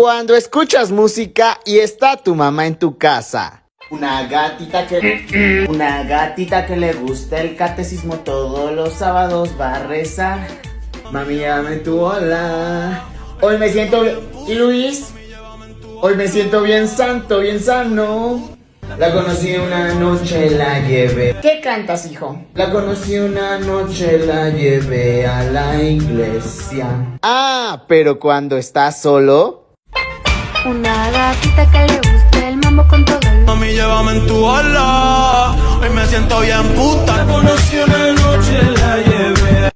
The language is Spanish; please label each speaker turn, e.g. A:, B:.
A: Cuando escuchas música y está tu mamá en tu casa. Una gatita que le gusta el catecismo, todos los sábados va a rezar. Mami, llame tu hola. Hoy me siento bien. ¿Y Luis? Hoy me siento bien santo, bien sano. La conocí una noche, la llevé. ¿Qué cantas, hijo? La conocí una noche, la llevé a la iglesia. Ah, pero cuando estás solo.
B: Una gatita que le gusta el mambo con todo el...
C: Mami, llévame en tu ala. Hoy me siento bien puta. La conocí una noche, la llevé